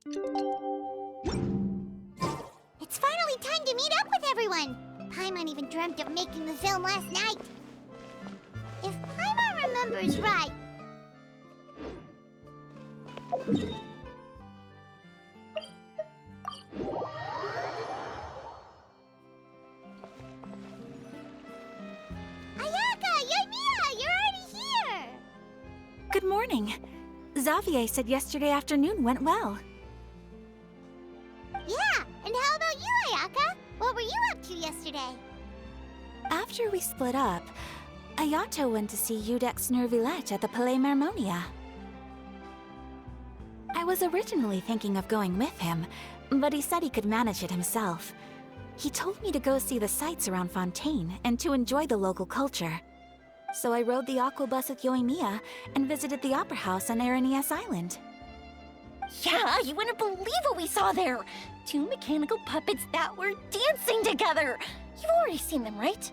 It's finally time to meet up with everyone! Paimon even dreamt of making the film last night. If Paimon remembers right... Ayaka! Yoimiya! You're already here! Good morning. Xavier said yesterday afternoon went well. Yeah, and how about you, Ayaka? What were you up to yesterday? After we split up, Ayato went to see Udex Nervillette at the Palais Marmonia. I was originally thinking of going with him, but he said he could manage it himself. He told me to go see the sights around Fontaine and to enjoy the local culture. So I rode the aqua bus with Yoimiya and visited the Opera House on Aranias Island. Yeah, you wouldn't believe what we saw there! 2 mechanical puppets that were dancing together! You've already seen them, right?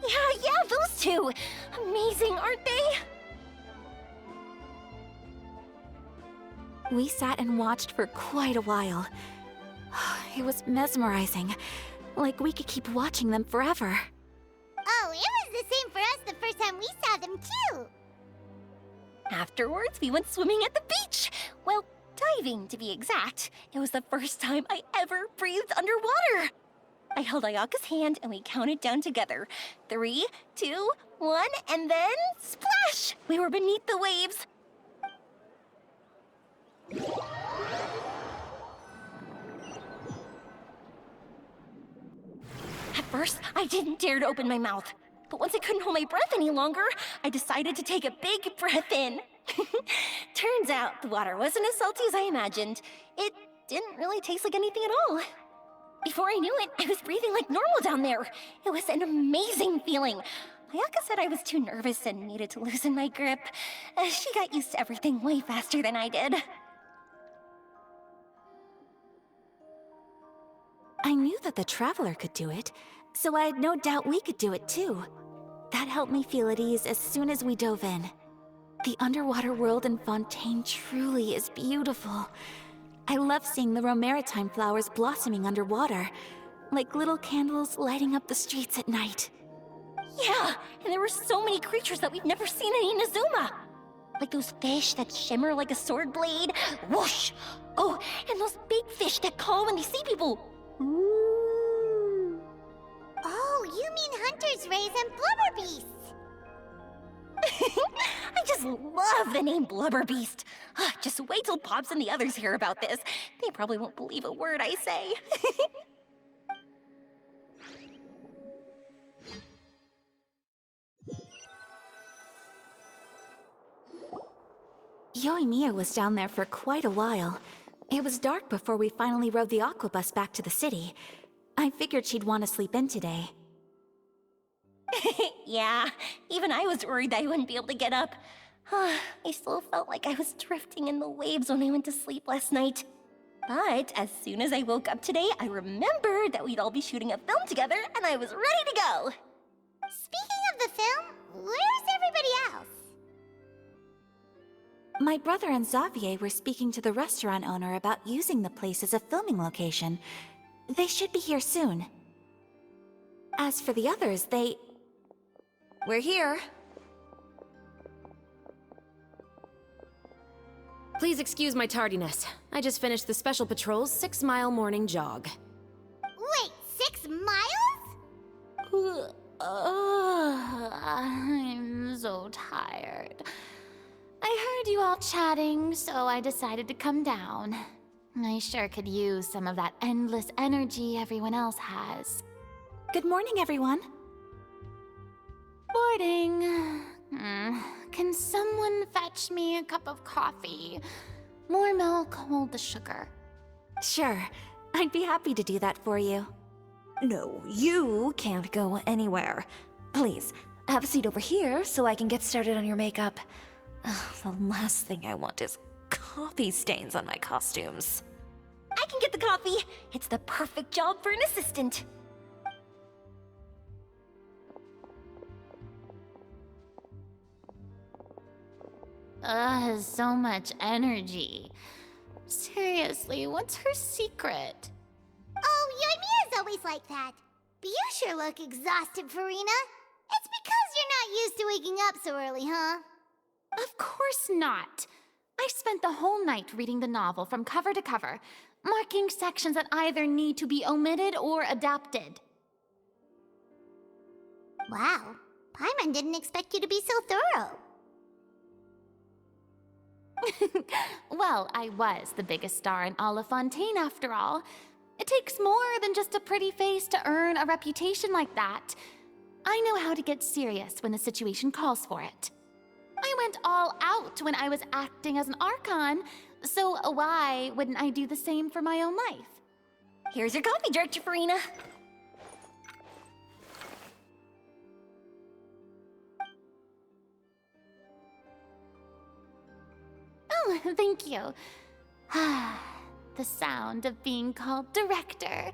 Yeah, those two! Amazing, aren't they? We sat and watched for quite a while. It was mesmerizing, like we could keep watching them forever. Oh, it was the same for us the first time we saw them, too! Afterwards, we went swimming at the beach! Well, diving, to be exact. It was the first time I ever breathed underwater! I held Ayaka's hand and we counted down together. 3, 2, 1, and then splash! We were beneath the waves. At first, I didn't dare to open my mouth. But once I couldn't hold my breath any longer, I decided to take a big breath in. Turns out the water wasn't as salty as I imagined. It didn't really taste like anything at all. Before I knew it, I was breathing like normal down there. It was an amazing feeling. Ayaka said I was too nervous and needed to loosen my grip. She got used to everything way faster than I did. I knew that the Traveler could do it, so I had no doubt we could do it too. That helped me feel at ease as soon as we dove in. The underwater world in Fontaine truly is beautiful. I love seeing the Romaritime flowers blossoming underwater, like little candles lighting up the streets at night. Yeah, and there were so many creatures that we've never seen in Inazuma. Like those fish that shimmer like a sword blade. Whoosh! Oh, and those big fish that call when they see people. Ooh. Oh, you mean Hunter's Rays and Blubber Beasts! I just love the name Blubber Beast. Just wait till Pops and the others hear about this. They probably won't believe a word I say. Yoimiya was down there for quite a while. It was dark before we finally rode the aqua bus back to the city. I figured she'd want to sleep in today. Yeah, even I was worried that I wouldn't be able to get up. I still felt like I was drifting in the waves when I went to sleep last night. But as soon as I woke up today, I remembered that we'd all be shooting a film together, and I was ready to go. Speaking of the film, where's everybody else? My brother and Xavier were speaking to the restaurant owner about using the place as a filming location. They should be here soon. As for the others, We're here. Please excuse my tardiness. I just finished the Special Patrol's 6-mile morning jog. Wait, 6 miles? I'm so tired. I heard you all chatting, so I decided to come down. I sure could use some of that endless energy everyone else has. Good morning, everyone. Morning. Can someone fetch me a cup of coffee? More milk, hold the sugar. Sure, I'd be happy to do that for you. No, you can't go anywhere. Please, have a seat over here so I can get started on your makeup. The last thing I want is coffee stains on my costumes. I can get the coffee. It's the perfect job for an assistant. So much energy. Seriously, what's her secret? Oh, Ymira's always like that. But you sure look exhausted, Farina. It's because you're not used to waking up so early, huh? Of course not. I spent the whole night reading the novel from cover to cover, marking sections that either need to be omitted or adapted. Wow, Paimon didn't expect you to be so thorough. Well, I was the biggest star in all of Fontaine after all. It takes more than just a pretty face to earn a reputation like that. I know how to get serious when the situation calls for it. I went all out when I was acting as an Archon, so why wouldn't I do the same for my own life? Here's your coffee, Director Farina. Oh, thank you. The sound of being called director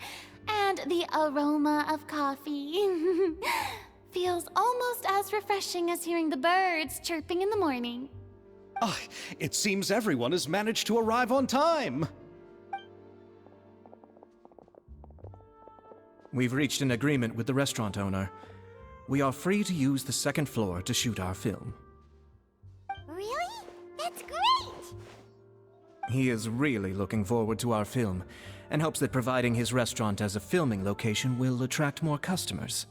and the aroma of coffee feels almost as refreshing as hearing the birds chirping in the morning. Ah, it seems everyone has managed to arrive on time. We've reached an agreement with the restaurant owner. We are free to use the second floor to shoot our film. Really? That's great! He is really looking forward to our film, and hopes that providing his restaurant as a filming location will attract more customers.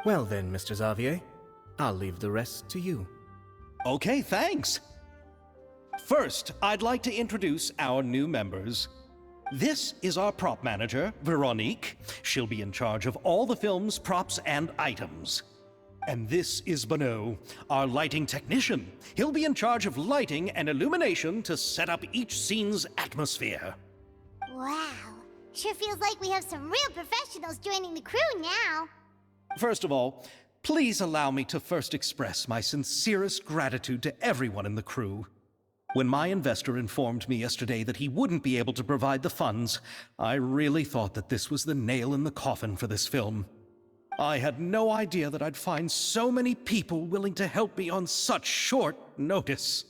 Well then, Mr. Xavier, I'll leave the rest to you. Okay, thanks. First, I'd like to introduce our new members. This is our prop manager, Veronique. She'll be in charge of all the film's props and items. And this is Bonneau, our lighting technician. He'll be in charge of lighting and illumination to set up each scene's atmosphere. Wow, sure feels like we have some real professionals joining the crew now. First of all, please allow me to first express my sincerest gratitude to everyone in the crew. When my investor informed me yesterday that he wouldn't be able to provide the funds, I really thought that this was the nail in the coffin for this film. I had no idea that I'd find so many people willing to help me on such short notice.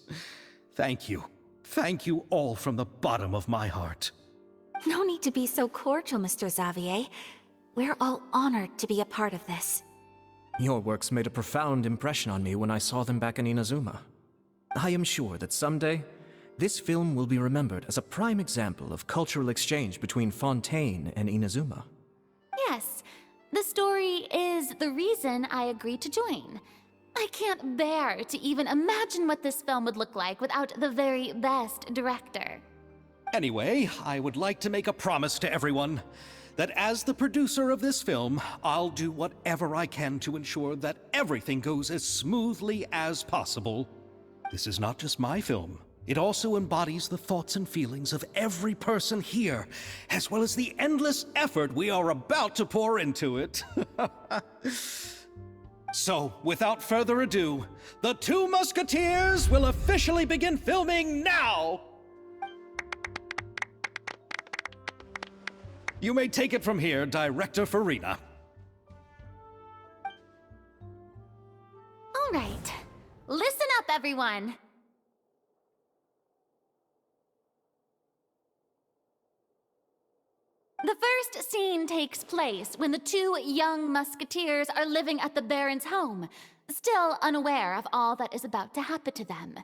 Thank you. Thank you all from the bottom of my heart. No need to be so cordial, Mr. Xavier. We're all honored to be a part of this. Your works made a profound impression on me when I saw them back in Inazuma. I am sure that someday, this film will be remembered as a prime example of cultural exchange between Fontaine and Inazuma. Yes, the story is the reason I agreed to join. I can't bear to even imagine what this film would look like without the very best director. Anyway, I would like to make a promise to everyone that as the producer of this film, I'll do whatever I can to ensure that everything goes as smoothly as possible. This is not just my film. It also embodies the thoughts and feelings of every person here, as well as the endless effort we are about to pour into it. So, without further ado, the Two Musketeers will officially begin filming now! You may take it from here, Director Farina. All right, listen up, everyone. The first scene takes place when the two young musketeers are living at the Baron's home, still unaware of all that is about to happen to them.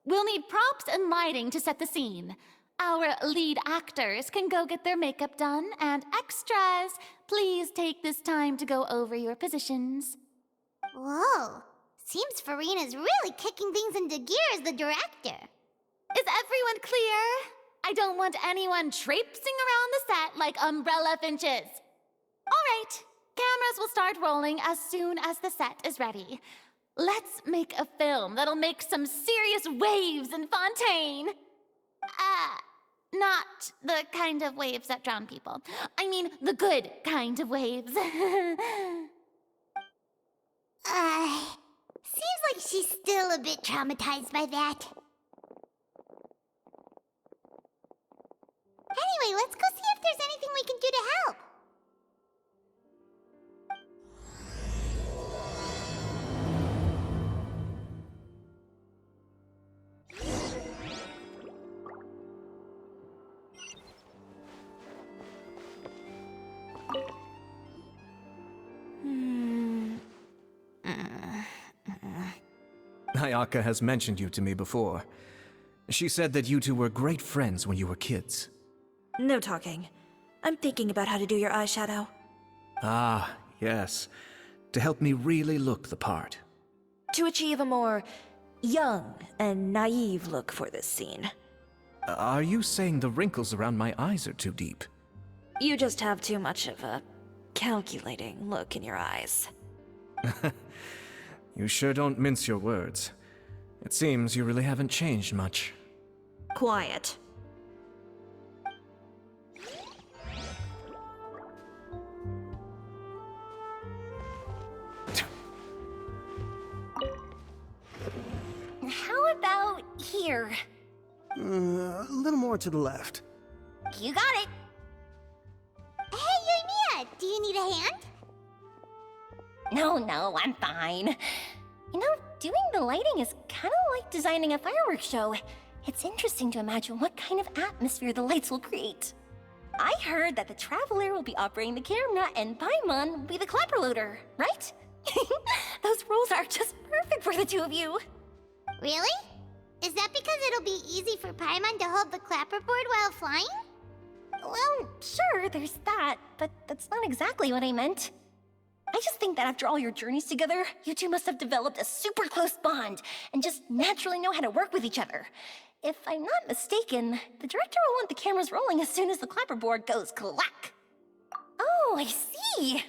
We'll need props and lighting to set the scene. Our lead actors can go get their makeup done, and extras, please take this time to go over your positions. Whoa, seems Farina's really kicking things into gear as the director. Is everyone clear? I don't want anyone traipsing around the set like umbrella finches. All right, cameras will start rolling as soon as the set is ready. Let's make a film that'll make some serious waves in Fontaine. Not the kind of waves that drown people. I mean, the good kind of waves. Seems like she's still a bit traumatized by that. Anyway, let's go see if there's anything we can do to help. Ayaka has mentioned you to me before. She said that you two were great friends when you were kids. No talking. I'm thinking about how to do your eyeshadow. Ah, yes. To help me really look the part. To achieve a more young and naive look for this scene. Are you saying the wrinkles around my eyes are too deep? You just have too much of a calculating look in your eyes. You sure don't mince your words. It seems you really haven't changed much. Quiet. How about here? A little more to the left. You got it. Hey, Yoimiya, do you need a hand? No, I'm fine. You know, doing the lighting is kind of like designing a fireworks show. It's interesting to imagine what kind of atmosphere the lights will create. I heard that the Traveler will be operating the camera and Paimon will be the clapper loader, right? Those roles are just perfect for the two of you. Really? Is that because it'll be easy for Paimon to hold the clapperboard while flying? Well, sure, there's that, but that's not exactly what I meant. I just think that after all your journeys together, you two must have developed a super close bond and just naturally know how to work with each other. If I'm not mistaken, the director will want the cameras rolling as soon as the clapperboard goes clack. Oh, I see.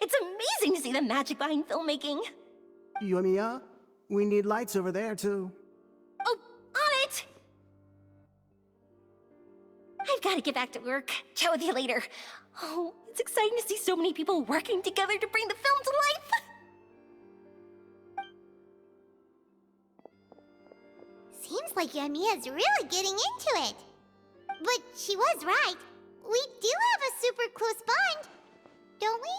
It's amazing to see the magic behind filmmaking. Yoimiya, we need lights over there, too. Oh, on it! I've got to get back to work. Chat with you later. Oh, it's exciting to see so many people working together to bring the film to life. Seems like Yoimiya's really getting into it. But she was right. We do have a super close bond, don't we?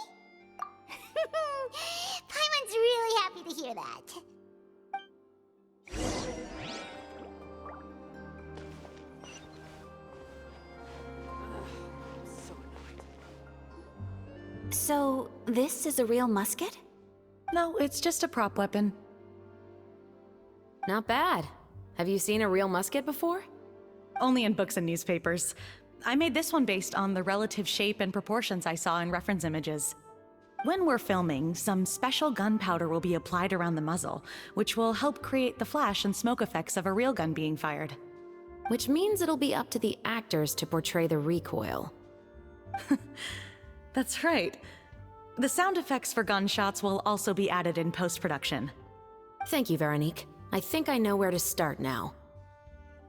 Paimon's really happy to hear that. So, this is a real musket? No, it's just a prop weapon. Not bad. Have you seen a real musket before? Only in books and newspapers. I made this one based on the relative shape and proportions I saw in reference images. When we're filming, some special gunpowder will be applied around the muzzle, which will help create the flash and smoke effects of a real gun being fired. Which means it'll be up to the actors to portray the recoil. That's right. The sound effects for gunshots will also be added in post-production. Thank you, Veronique. I think I know where to start now.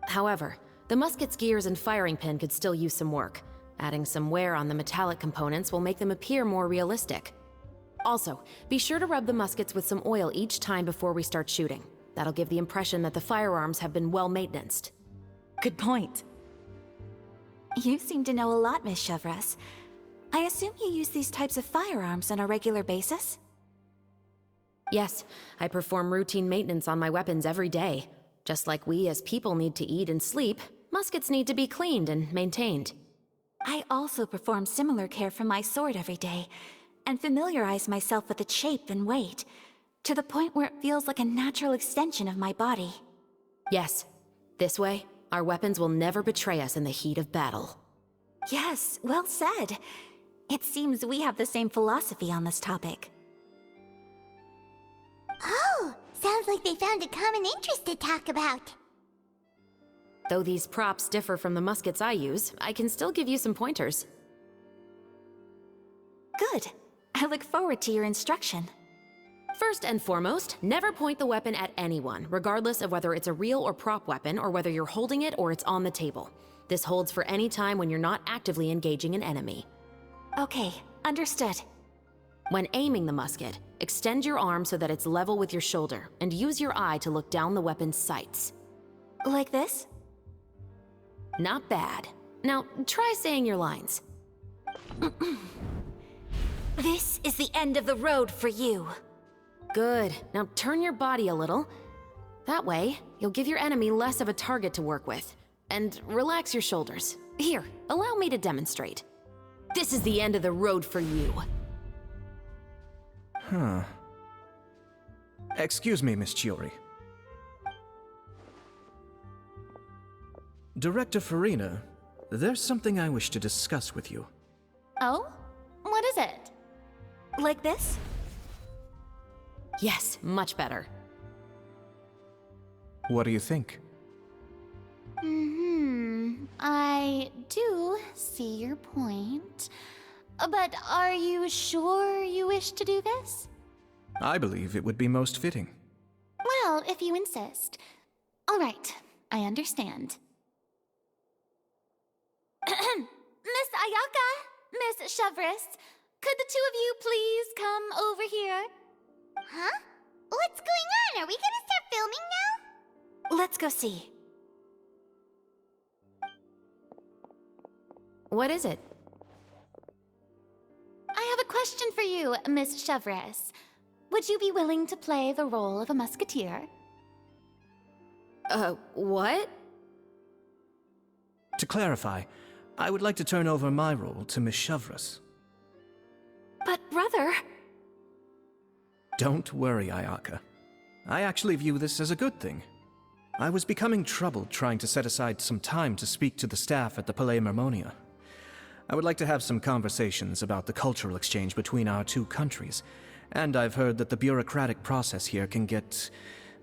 However, the musket's gears and firing pin could still use some work. Adding some wear on the metallic components will make them appear more realistic. Also, be sure to rub the muskets with some oil each time before we start shooting. That'll give the impression that the firearms have been well maintained. Good point. You seem to know a lot, Miss Chevres. I assume you use these types of firearms on a regular basis? Yes, I perform routine maintenance on my weapons every day. Just like we as people need to eat and sleep, muskets need to be cleaned and maintained. I also perform similar care for my sword every day, and familiarize myself with its shape and weight, to the point where it feels like a natural extension of my body. Yes, this way, our weapons will never betray us in the heat of battle. Yes, well said. It seems we have the same philosophy on this topic. Oh, sounds like they found a common interest to talk about. Though these props differ from the muskets I use, I can still give you some pointers. Good. I look forward to your instruction. First and foremost, never point the weapon at anyone, regardless of whether it's a real or prop weapon, or whether you're holding it or it's on the table. This holds for any time when you're not actively engaging an enemy. Okay, understood. When aiming the musket, extend your arm so that it's level with your shoulder, and use your eye to look down the weapon's sights. Like this? Not bad. Now, try saying your lines. This is the end of the road for you. Good. Now turn your body a little. That way, you'll give your enemy less of a target to work with. And relax your shoulders. Here, allow me to demonstrate. This is the end of the road for you. Huh. Excuse me, Miss Chiori. Director Farina, there's something I wish to discuss with you. Oh? What is it? Like this? Yes, much better. What do you think? I do see your point. But are you sure you wish to do this? I believe it would be most fitting. Well, if you insist. All right, I understand. Miss Ayaka, Miss Chevris, could the two of you please come over here? Huh? What's going on? Are we gonna start filming now? Let's go see. What is it? I have a question for you, Miss Chevris. Would you be willing to play the role of a musketeer? What? To clarify, I would like to turn over my role to Miss Chevris. But brother... Don't worry, Ayaka. I actually view this as a good thing. I was becoming troubled trying to set aside some time to speak to the staff at the Palais Mermonia. I would like to have some conversations about the cultural exchange between our two countries, and I've heard that the bureaucratic process here can get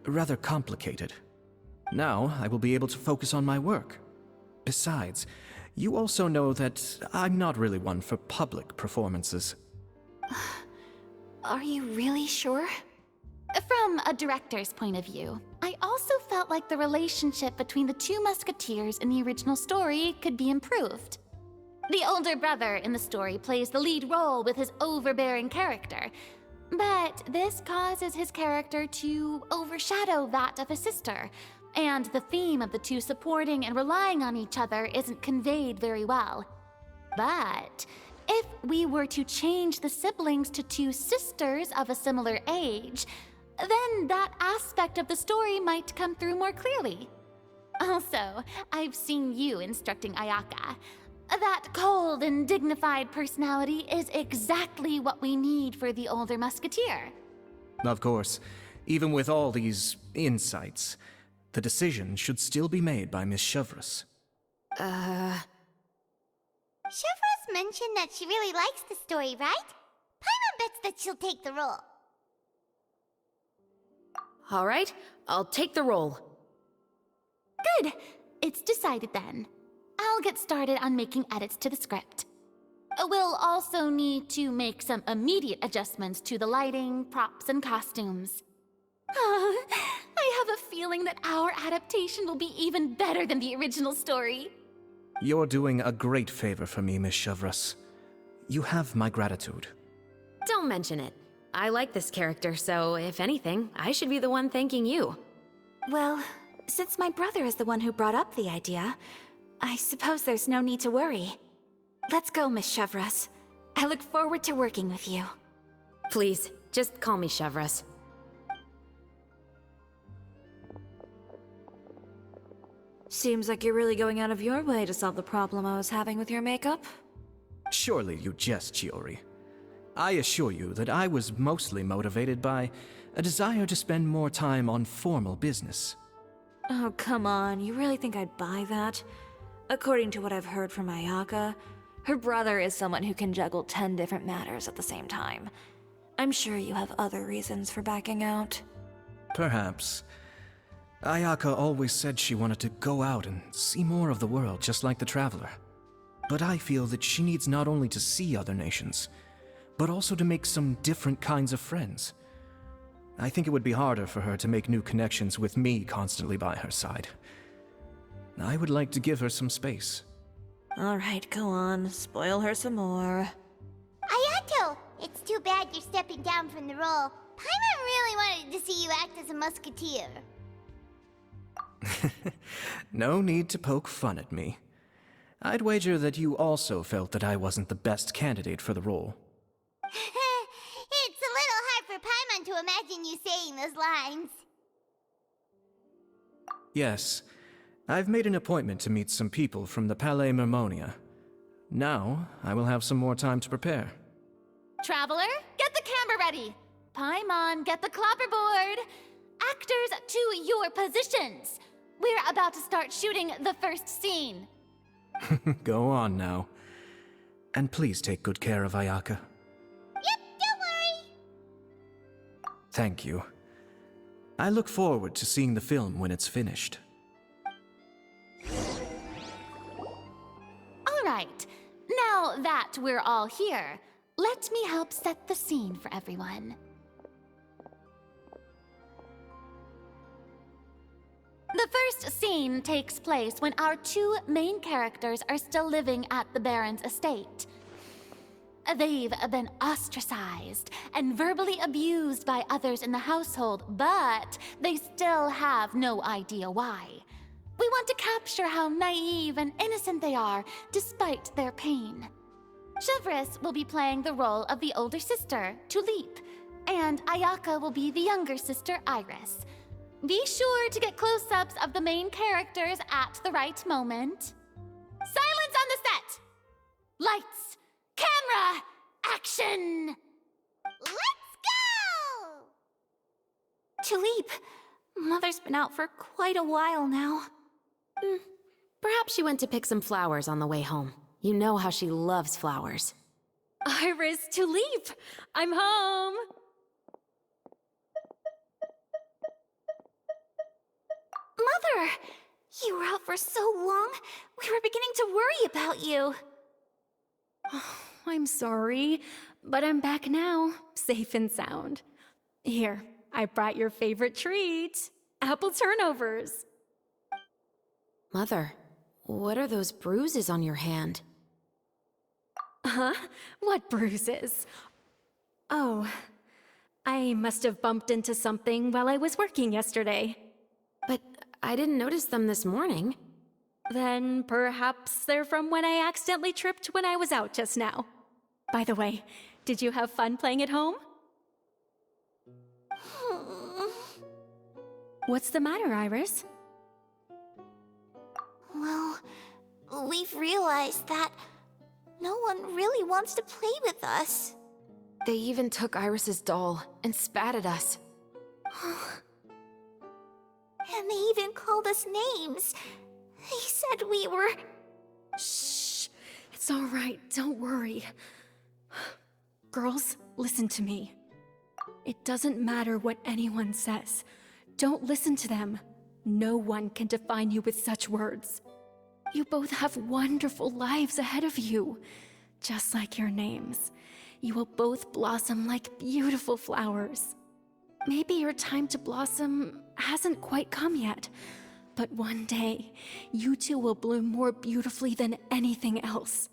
rather complicated. Now, I will be able to focus on my work. Besides, you also know that I'm not really one for public performances. Are you really sure? From a director's point of view, I also felt like the relationship between the two musketeers in the original story could be improved. The older brother in the story plays the lead role with his overbearing character, but this causes his character to overshadow that of his sister, and the theme of the two supporting and relying on each other isn't conveyed very well. But if we were to change the siblings to two sisters of a similar age, then that aspect of the story might come through more clearly. Also, I've seen you instructing Ayaka. That cold and dignified personality is exactly what we need for the older musketeer. Of course, even with all these insights, the decision should still be made by Miss Chevris. Chevros mentioned that she really likes the story, right? Paimon bets that she'll take the role. All right, I'll take the role. Good. It's decided then. I'll get started on making edits to the script. We'll also need to make some immediate adjustments to the lighting, props, and costumes. I have a feeling that our adaptation will be even better than the original story. You're doing a great favor for me, Miss Chevris. You have my gratitude. Don't mention it. I like this character, so if anything, I should be the one thanking you. Well, since my brother is the one who brought up the idea, I suppose there's no need to worry. Let's go, Miss Chevris. I look forward to working with you. Please, just call me Chevris. Seems like you're really going out of your way to solve the problem I was having with your makeup. Surely you jest, Chiori. I assure you that I was mostly motivated by a desire to spend more time on formal business. Oh, come on. You really think I'd buy that? According to what I've heard from Ayaka, her brother is someone who can juggle 10 different matters at the same time. I'm sure you have other reasons for backing out. Perhaps. Ayaka always said she wanted to go out and see more of the world, just like the Traveler. But I feel that she needs not only to see other nations, but also to make some different kinds of friends. I think it would be harder for her to make new connections with me constantly by her side. I would like to give her some space. Alright, go on. Spoil her some more. Ayato! It's too bad you're stepping down from the role. Paimon really wanted to see you act as a musketeer. No need to poke fun at me. I'd wager that you also felt that I wasn't the best candidate for the role. It's a little hard for Paimon to imagine you saying those lines. Yes, I've made an appointment to meet some people from the Palais Mermonia. Now, I will have some more time to prepare. Traveler, get the camera ready. Paimon, get the clapperboard. Actors to your positions. We're about to start shooting the first scene. Go on now. And please take good care of Ayaka. Yep, don't worry. Thank you. I look forward to seeing the film when it's finished. All right. Now that we're all here, let me help set the scene for everyone. The first scene takes place when our two main characters are still living at the Baron's estate. They've been ostracized and verbally abused by others in the household, but they still have no idea why. We want to capture how naive and innocent they are, despite their pain. Chevris will be playing the role of the older sister, Tulip, and Ayaka will be the younger sister, Iris. Be sure to get close-ups of the main characters at the right moment. Silence on the set! Lights, camera, action! Let's go! Tulip, Mother's been out for quite a while now. Perhaps she went to pick some flowers on the way home. You know how she loves flowers. Iris, Tulip, I'm home. Mother! You were out for so long, we were beginning to worry about you. I'm sorry, but I'm back now, safe and sound. Here, I brought your favorite treat, apple turnovers. Mother, what are those bruises on your hand? Huh? What bruises? Oh, I must have bumped into something while I was working yesterday. But I didn't notice them this morning. Then perhaps they're from when I accidentally tripped when I was out just now. By the way, did you have fun playing at home? What's the matter, Iris? Well, we've realized that no one really wants to play with us. They even took Iris's doll and spat at us. And they even called us names. They said we were... Shh. It's all right. Don't worry. Girls, listen to me. It doesn't matter what anyone says. Don't listen to them. No one can define you with such words. You both have wonderful lives ahead of you. Just like your names. You will both blossom like beautiful flowers. Maybe your time to blossom hasn't quite come yet, but one day, you two will bloom more beautifully than anything else.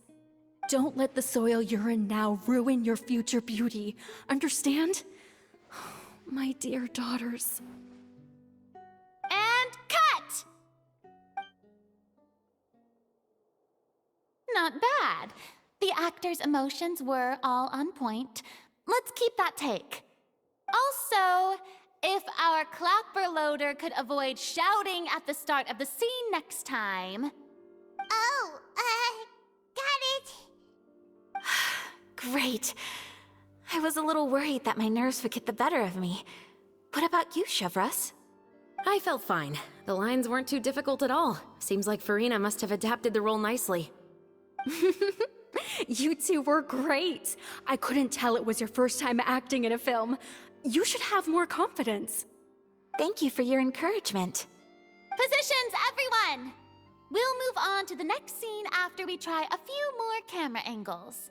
Don't let the soil you're in now ruin your future beauty. Understand? My dear daughters. And cut! Not bad. The actors' emotions were all on point. Let's keep that take. Also, if our clapper loader could avoid shouting at the start of the scene next time. Oh, got it. Great. I was a little worried that my nerves would get the better of me. What about you, Chevris? I felt fine. The lines weren't too difficult at all. Seems like Farina must have adapted the role nicely. You two were great. I couldn't tell it was your first time acting in a film. You should have more confidence. Thank you for your encouragement. Positions, everyone! We'll move on to the next scene after we try a few more camera angles.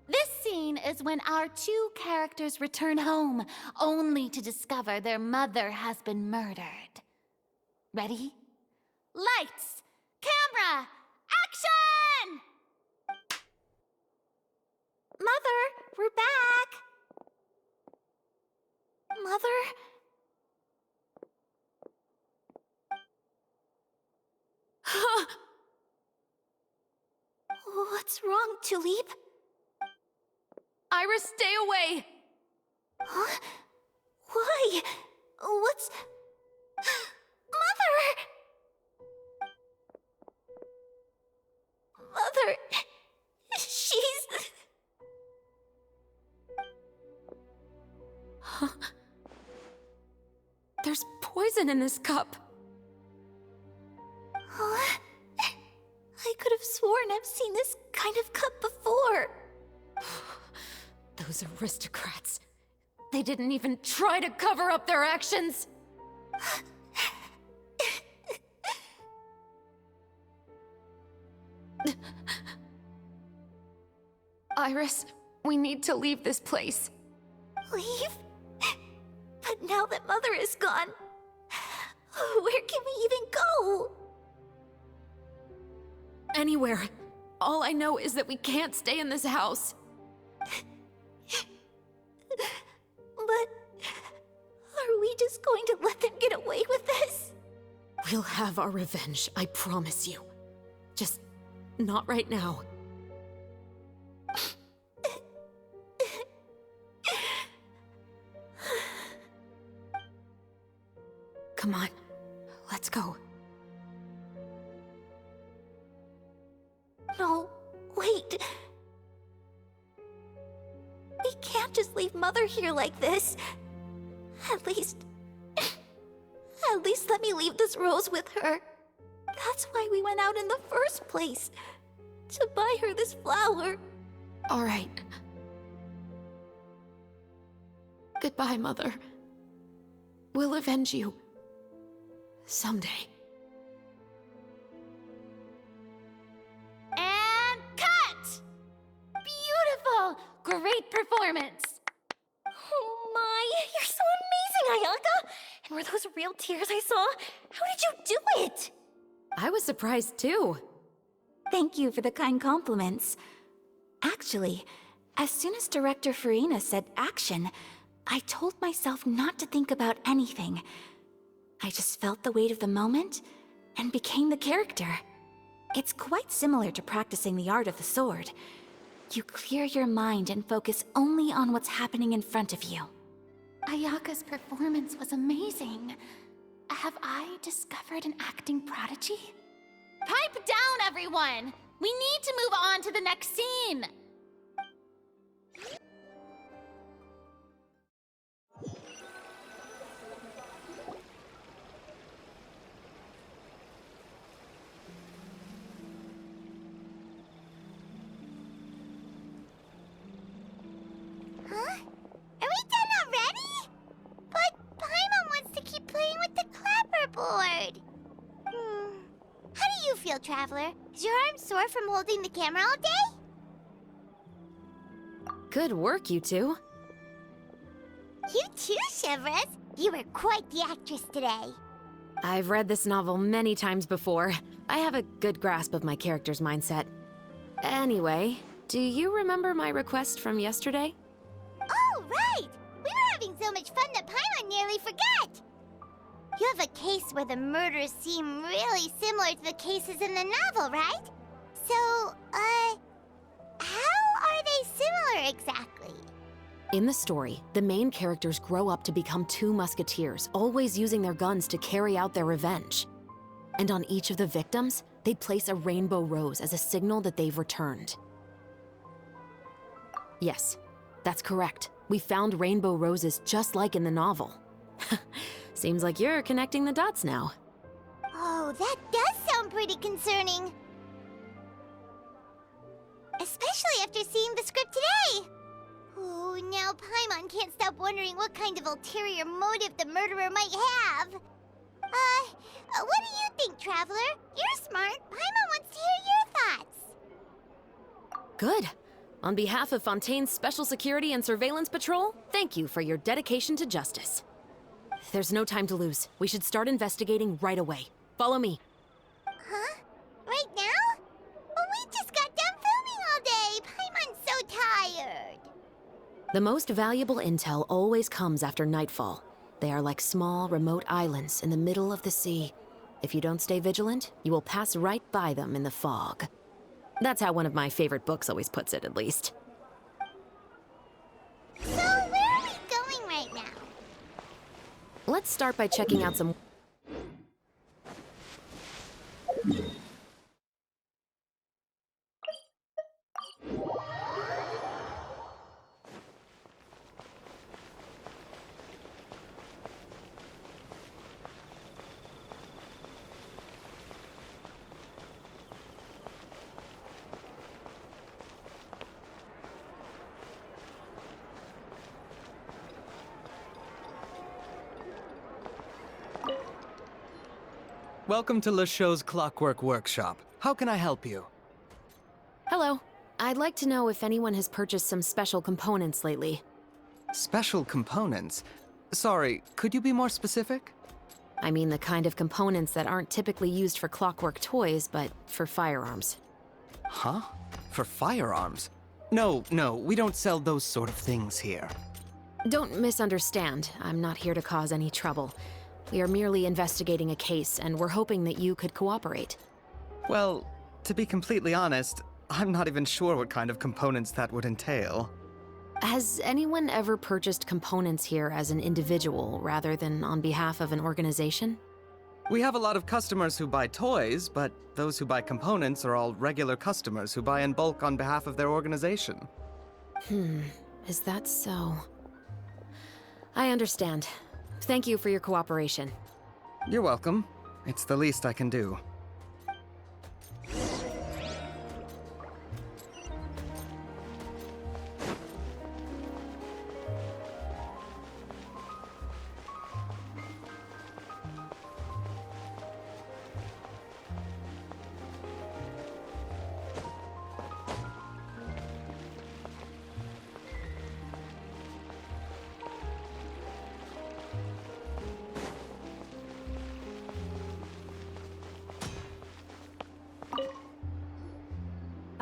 This scene is when our two characters return home, only to discover their mother has been murdered. Ready? Lights! Camera! Action! Mother, we're back. Mother? What's wrong, Tulip? Iris, stay away! Huh? Why? What's... Mother! Mother... She's... There's poison in this cup. Huh? I could have sworn I've seen this kind of cup before. Those aristocrats. They didn't even try to cover up their actions. Iris, we need to leave this place. Leave? But now that Mother is gone, where can we even go? Anywhere. All I know is that we can't stay in this house. But are we just going to let them get away with this? We'll have our revenge, I promise you. Just not right now. Come on, let's go. No, wait. We can't just leave Mother here like this. At least let me leave this rose with her. That's why we went out in the first place. To buy her this flower. All right. Goodbye, Mother. We'll avenge you. Someday. And cut! Beautiful! Great performance! Oh my, you're so amazing, Ayaka! And were those real tears I saw? How did you do it? I was surprised too. Thank you for the kind compliments. Actually, as soon as Director Farina said action, I told myself not to think about anything. I just felt the weight of the moment and became the character. It's quite similar to practicing the art of the sword. You clear your mind and focus only on what's happening in front of you. Ayaka's performance was amazing. Have I discovered an acting prodigy? Pipe down, everyone! We need to move on to the next scene! Huh? Are we done already? But Paimon wants to keep playing with the clapperboard. How do you feel, Traveler? Is your arm sore from holding the camera all day? Good work, you two. You too, Shivers. You were quite the actress today. I've read this novel many times before. I have a good grasp of my character's mindset. Anyway, do you remember my request from yesterday? Oh, right! We were having so much fun that Paimon nearly forgot! You have a case where the murders seem really similar to the cases in the novel, right? So, how are they similar exactly? In the story, the main characters grow up to become two musketeers, always using their guns to carry out their revenge. And on each of the victims, they place a rainbow rose as a signal that they've returned. Yes, that's correct. We found rainbow roses just like in the novel. Seems like you're connecting the dots now. Oh, that does sound pretty concerning. Especially after seeing the script today. Oh, now Paimon can't stop wondering what kind of ulterior motive the murderer might have. What do you think, Traveler? You're smart. Paimon wants to hear your thoughts. Good. On behalf of Fontaine's Special Security and Surveillance Patrol, thank you for your dedication to justice. There's no time to lose. We should start investigating right away. Follow me. Huh? Right now? But we just got done filming all day. Paimon's so tired. The most valuable intel always comes after nightfall. They are like small, remote islands in the middle of the sea. If you don't stay vigilant, you will pass right by them in the fog. That's how one of my favorite books always puts it, at least. So, where are we going right now? Let's start by checking out some... Welcome to Le Show's Clockwork Workshop. How can I help you? Hello. I'd like to know if anyone has purchased some special components lately. Special components? Sorry, could you be more specific? I mean the kind of components that aren't typically used for clockwork toys, but for firearms. Huh? For firearms? No, we don't sell those sort of things here. Don't misunderstand. I'm not here to cause any trouble. We are merely investigating a case, and we're hoping that you could cooperate. Well, to be completely honest, I'm not even sure what kind of components that would entail. Has anyone ever purchased components here as an individual rather than on behalf of an organization? We have a lot of customers who buy toys, but those who buy components are all regular customers who buy in bulk on behalf of their organization. Is that so? I understand. Thank you for your cooperation. You're welcome. It's the least I can do.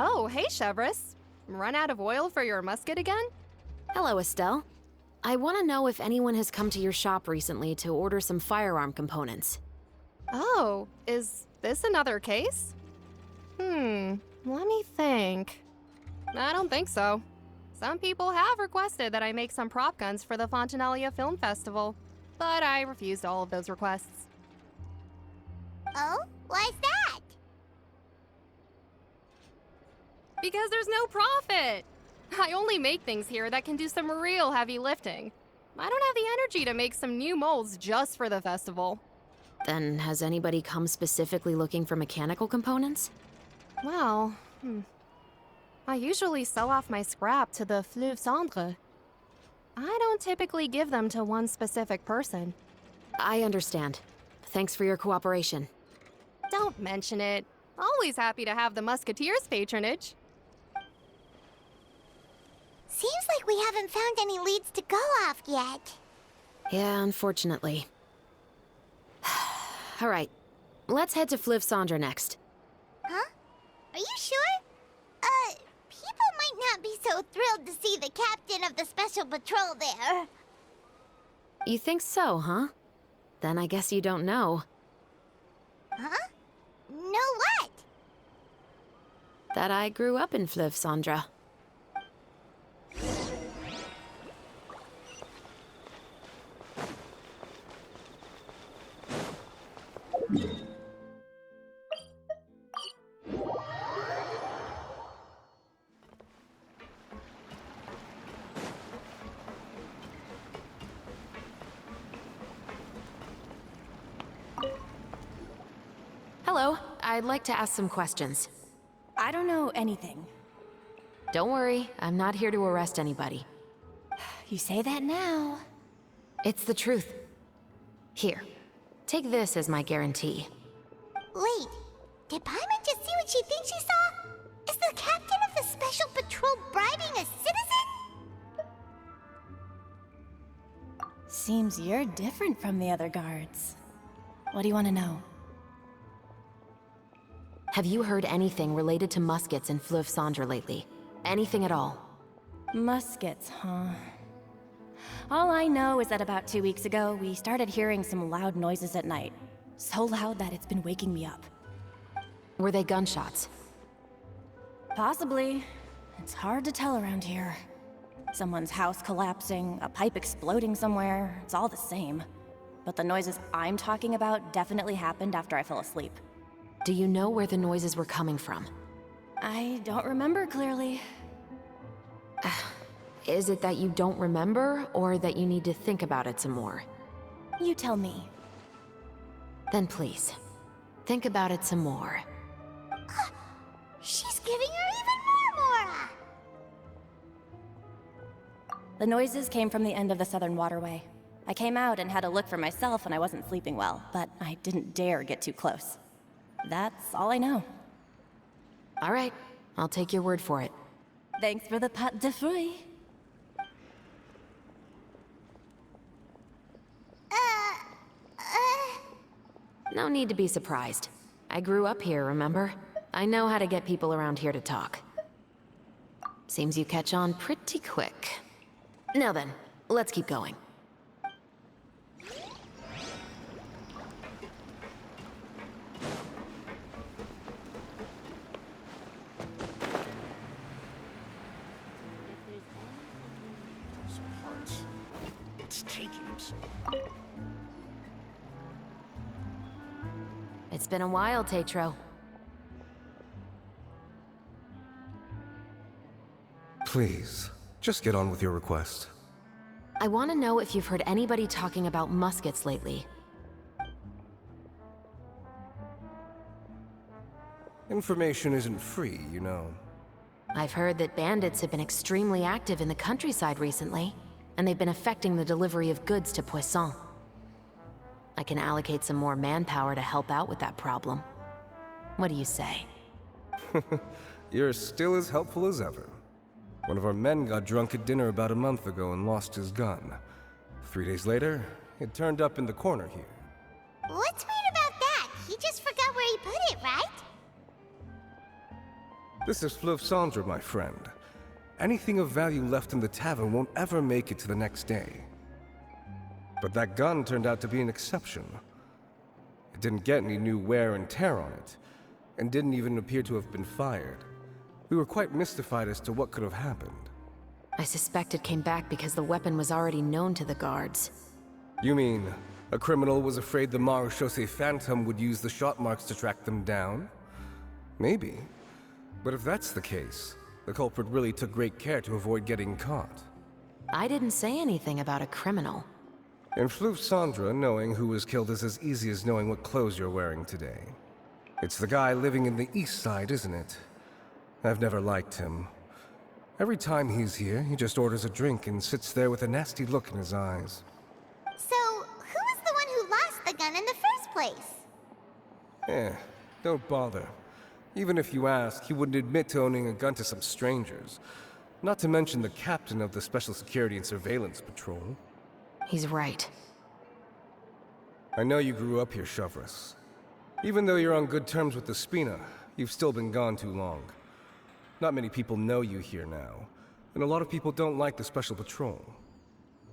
Oh, hey, Chevris. Run out of oil for your musket again? Hello, Estelle. I want to know if anyone has come to your shop recently to order some firearm components. Oh, is this another case? Let me think. I don't think so. Some people have requested that I make some prop guns for the Fontanalia Film Festival, but I refused all of those requests. Oh? Why's that? Because there's no profit! I only make things here that can do some real heavy lifting. I don't have the energy to make some new molds just for the festival. Then has anybody come specifically looking for mechanical components? Well, I usually sell off my scrap to the Fleuve Cendre. I don't typically give them to one specific person. I understand. Thanks for your cooperation. Don't mention it. Always happy to have the Musketeers' patronage. Seems like we haven't found any leads to go off yet. Yeah, unfortunately. All right, let's head to Fleuve Cendre next. Huh? Are you sure? People might not be so thrilled to see the captain of the special patrol there. You think so, huh? Then I guess you don't know. Huh? Know what? That I grew up in Fleuve Cendre. Hello, I'd like to ask some questions. I don't know anything. Don't worry, I'm not here to arrest anybody. You say that now. It's the truth. Here, take this as my guarantee. Wait, did Paimon just see what she thinks she saw? Is the captain of the special patrol bribing a citizen? Seems you're different from the other guards. What do you want to know? Have you heard anything related to muskets in Fleuve Cendre lately? Anything at all? Muskets, huh? All I know is that about 2 weeks ago, we started hearing some loud noises at night. So loud that it's been waking me up. Were they gunshots? Possibly. It's hard to tell around here. Someone's house collapsing, a pipe exploding somewhere, it's all the same. But the noises I'm talking about definitely happened after I fell asleep. Do you know where the noises were coming from? I don't remember clearly. Is it that you don't remember, or that you need to think about it some more? You tell me. Then please, think about it some more. She's giving her even more Mora! The noises came from the end of the Southern Waterway. I came out and had a look for myself when I wasn't sleeping well, but I didn't dare get too close. That's all I know. All right, I'll take your word for it. Thanks for the pâte de fruits. No need to be surprised. I grew up here, remember? I know how to get people around here to talk. Seems you catch on pretty quick. Now then, let's keep going. It's taking him so. It's been a while, Tetro. Please, just get on with your request. I want to know if you've heard anybody talking about muskets lately. Information isn't free, you know. I've heard that bandits have been extremely active in the countryside recently, and they've been affecting the delivery of goods to Poisson. I can allocate some more manpower to help out with that problem. What do you say? You're still as helpful as ever. One of our men got drunk at dinner about a month ago and lost his gun. 3 days later, it turned up in the corner here. What's weird about that? He just forgot where he put it, right? This is Fleuve Cendre, my friend. Anything of value left in the tavern won't ever make it to the next day. But that gun turned out to be an exception. It didn't get any new wear and tear on it, and didn't even appear to have been fired. We were quite mystified as to what could have happened. I suspect it came back because the weapon was already known to the guards. You mean, a criminal was afraid the Marechaussee Phantom would use the shot marks to track them down? Maybe. But if that's the case, the culprit really took great care to avoid getting caught. I didn't say anything about a criminal. In Fleuve Cendre, knowing who was killed is as easy as knowing what clothes you're wearing today. It's the guy living in the east side, isn't it? I've never liked him. Every time he's here, he just orders a drink and sits there with a nasty look in his eyes. So, who was the one who lost the gun in the first place? Don't bother. Even if you ask, he wouldn't admit to owning a gun to some strangers. Not to mention the captain of the Special Security and Surveillance Patrol. He's right. I know you grew up here, Chevres. Even though you're on good terms with the Spina, you've still been gone too long. Not many people know you here now, and a lot of people don't like the Special Patrol.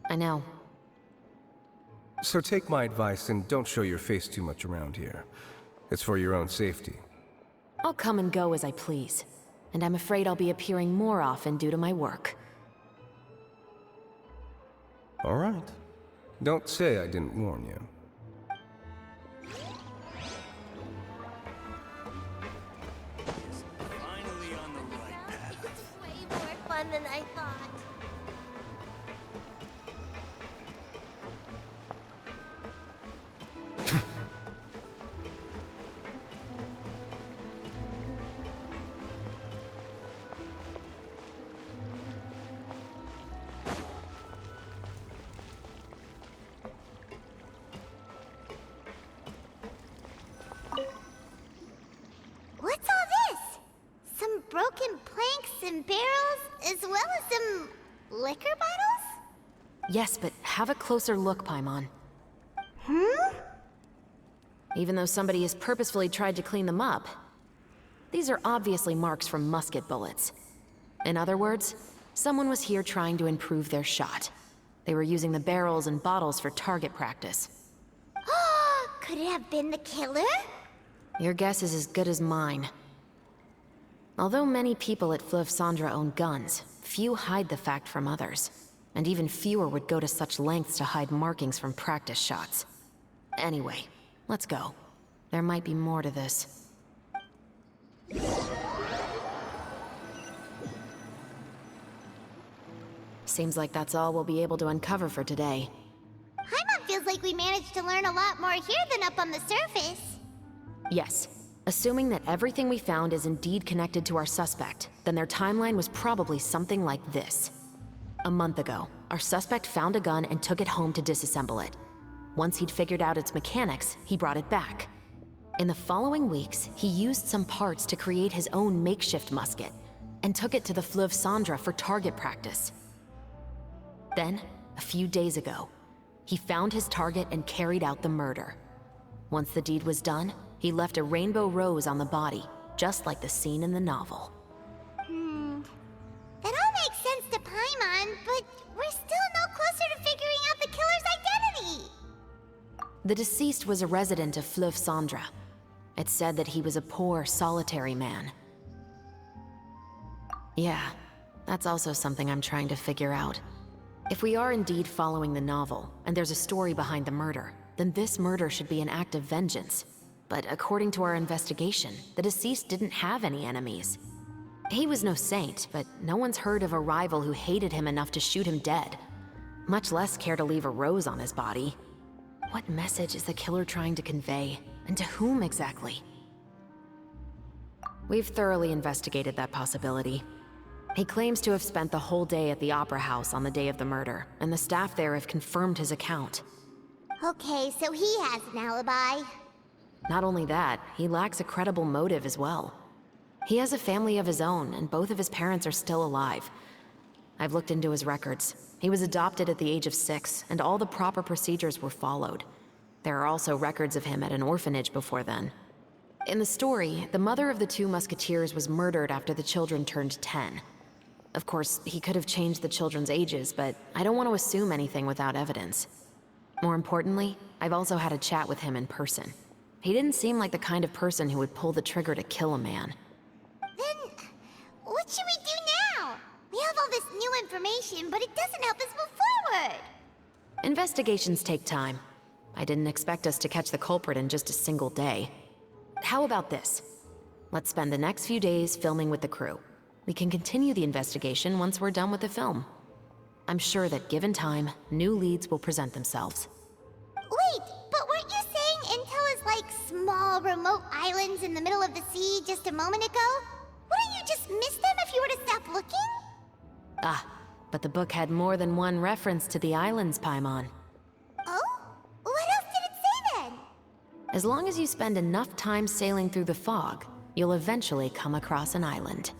I know. So take my advice and don't show your face too much around here. It's for your own safety. I'll come and go as I please, and I'm afraid I'll be appearing more often due to my work. All right. Don't say I didn't warn you. Finally on the right path. It's way more fun than I thought. What's all this? Some broken planks and barrels, as well as some liquor bottles? Yes, but have a closer look, Paimon. Even though somebody has purposefully tried to clean them up, these are obviously marks from musket bullets. In other words, someone was here trying to improve their shot. They were using the barrels and bottles for target practice. Could it have been the killer? Your guess is as good as mine. Although many people at Fleuve Cendre own guns, few hide the fact from others. And even fewer would go to such lengths to hide markings from practice shots. Anyway, let's go. There might be more to this. Seems like that's all we'll be able to uncover for today. Paimon feels like we managed to learn a lot more here than up on the surface. Yes. Assuming that everything we found is indeed connected to our suspect, then their timeline was probably something like this. A month ago, our suspect found a gun and took it home to disassemble it. Once he'd figured out its mechanics, he brought it back. In the following weeks, he used some parts to create his own makeshift musket and took it to the Fleuve Cendres for target practice. Then, a few days ago, he found his target and carried out the murder. Once the deed was done, he left a rainbow rose on the body, just like the scene in the novel. That all makes sense to Paimon, but we're still no closer to figuring out the killer's identity. The deceased was a resident of Fleuve Cendres. It's said that he was a poor, solitary man. Yeah, that's also something I'm trying to figure out. If we are indeed following the novel, and there's a story behind the murder, then this murder should be an act of vengeance. But according to our investigation, the deceased didn't have any enemies. He was no saint, but no one's heard of a rival who hated him enough to shoot him dead, much less care to leave a rose on his body. What message is the killer trying to convey, and to whom exactly? We've thoroughly investigated that possibility. He claims to have spent the whole day at the Opera House on the day of the murder, and the staff there have confirmed his account. Okay, so he has an alibi. Not only that, he lacks a credible motive as well. He has a family of his own, and both of his parents are still alive. I've looked into his records. He was adopted at the age of 6, and all the proper procedures were followed. There are also records of him at an orphanage before then. In the story, the mother of the 2 musketeers was murdered after the children turned 10. Of course, he could have changed the children's ages, but I don't want to assume anything without evidence. More importantly, I've also had a chat with him in person. He didn't seem like the kind of person who would pull the trigger to kill a man. Then, what should we do now? We have all this new information, but it doesn't help us move forward. Investigations take time. I didn't expect us to catch the culprit in just a single day. How about this? Let's spend the next few days filming with the crew. We can continue the investigation once we're done with the film. I'm sure that given time, new leads will present themselves. Wait, but weren't you saying Intel is like small, remote islands in the middle of the sea just a moment ago? Wouldn't you just miss them if you were to stop looking? Ah, but the book had more than one reference to the islands, Paimon. Oh? What else did it say then? As long as you spend enough time sailing through the fog, you'll eventually come across an island.